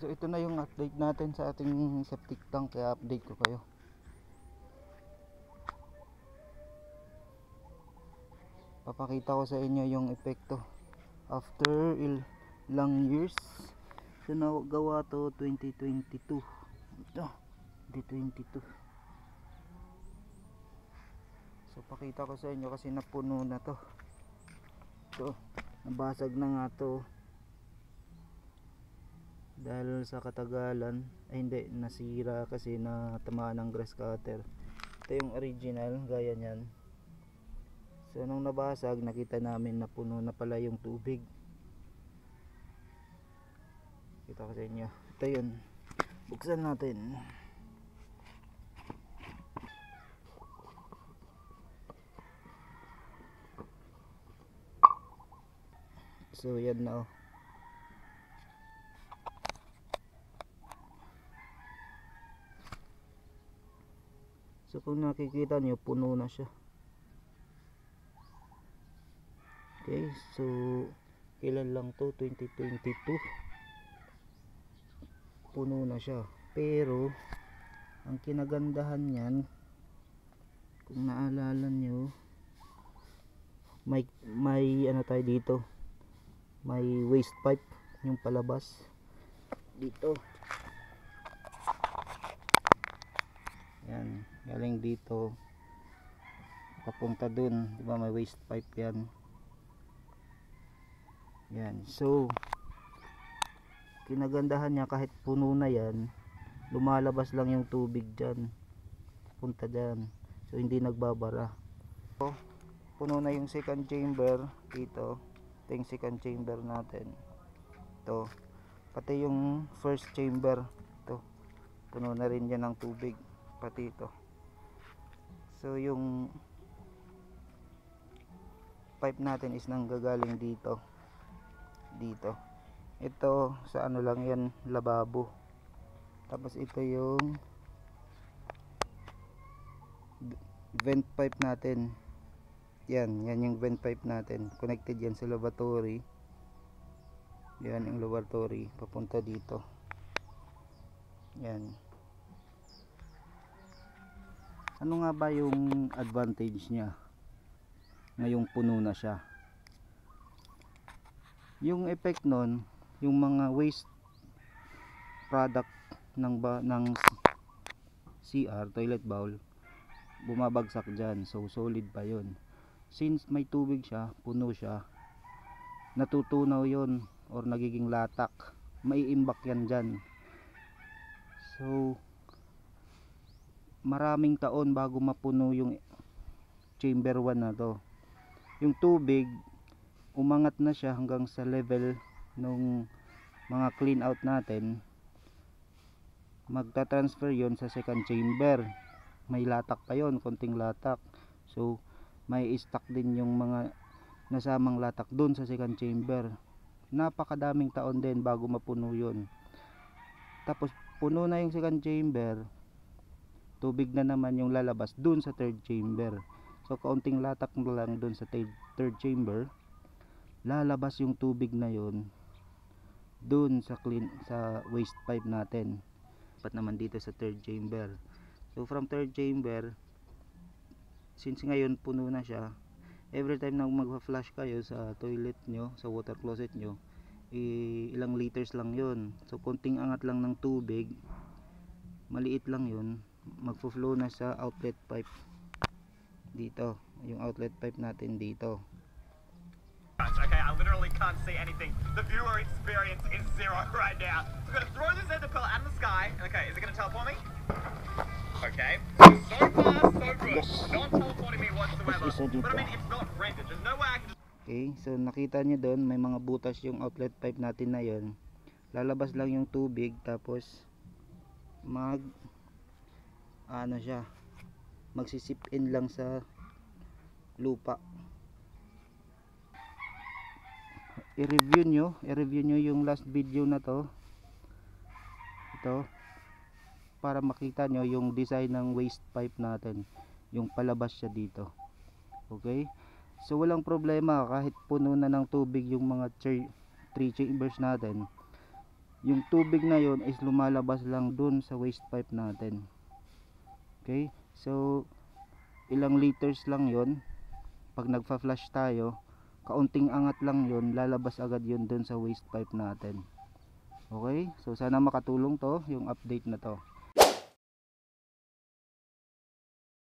So ito na yung update natin sa ating septic tank, kaya update ko kayo. Papakita ko sa inyo yung epekto after ilang years. So nagawa to 2022. Ito 2022. So pakita ko sa inyo kasi napuno na to. So nabasag na nga to dahil sa katagalan. Ay hindi, nasira kasi na tamaan ng grass cutter. Ito yung original, gaya nyan. So nung nabasag, nakita namin na puno na pala yung tubig. Kita ko sa inyo. Ito yun, buksan natin. So yan na, oh. So kung nakikita nyo, puno na siya. Okay, so kailan lang to? 2022. Puno na siya. Pero ang kinagandahan niyan, kung naalala nyo, may ano tayo dito, may waste pipe yung palabas dito. Yan, galing dito papunta dun, di ba may waste pipe yan. Yan, so kinagandahan niya, kahit puno na yan, lumalabas lang yung tubig dyan, punta dyan. So hindi nagbabara. So, puno na yung second chamber dito. Ito yung second chamber natin. Ito, pati yung first chamber, ito, puno na rin yan ng tubig, pati ito. So yung pipe natin is nanggagaling dito. Ito sa ano lang yan, lababo. Tapos ito yung vent pipe natin. Yan yung vent pipe natin. Connected yan sa lavatory. Yan yung lavatory, papunta dito. Yan. Ano nga ba yung advantage niya ngayong puno na siya? Yung effect nun, yung mga waste product ng CR, toilet bowl, bumabagsak dyan. So solid pa yun. Since may tubig siya, puno siya, natutunaw yun or nagiging latak, maiimbak yan dyan. So maraming taon bago mapuno yung chamber 1 na to. Yung tubig umangat na siya hanggang sa level nung mga clean out natin. Magta-transfer yon sa second chamber. May latak pa yon, konting latak. So may stock din yung mga nasamang latak dun sa second chamber. Napakadaming taon din bago mapuno yon. Tapos puno na yung second chamber, tubig na naman yung lalabas dun sa third chamber. So kaunting latak na lang dun sa third chamber, lalabas yung tubig na yon dun sa waste pipe natin. Pat naman dito sa third chamber. So from third chamber, since ngayon puno na siya, every time na magpa-flush kayo sa toilet nyo, sa water closet nyo, ilang liters lang yon. So konting angat lang ng tubig, maliit lang yun, magfo-flow na sa outlet pipe dito, yung outlet pipe natin dito. Okay, I literally can't see anything. The viewer experience is zero right now. I'm gonna throw this ender pearl out of the sky. Okay, is it gonna teleport me? Okay, so far so good. Not teleporting me whatsoever. But I mean, it's not rented. There's no way I can just... Okay, so nakita nyo doon, may mga butas yung outlet pipe natin na yon. Lalabas lang yung tubig, tapos ano siya, magsisip in lang sa lupa. I-review nyo yung last video na to, ito, para makita nyo yung design ng waste pipe natin, yung palabas siya dito. Okay, so walang problema kahit puno na ng tubig yung mga 3 chambers natin. yung tubig na yon is lumalabas lang dun sa waste pipe natin. Okay, so ilang liters lang yon. Pag nagfa-flush tayo, kaunting angat lang yon, lalabas agad yun dun sa waste pipe natin. Okay, so sana makatulong to yung update na to.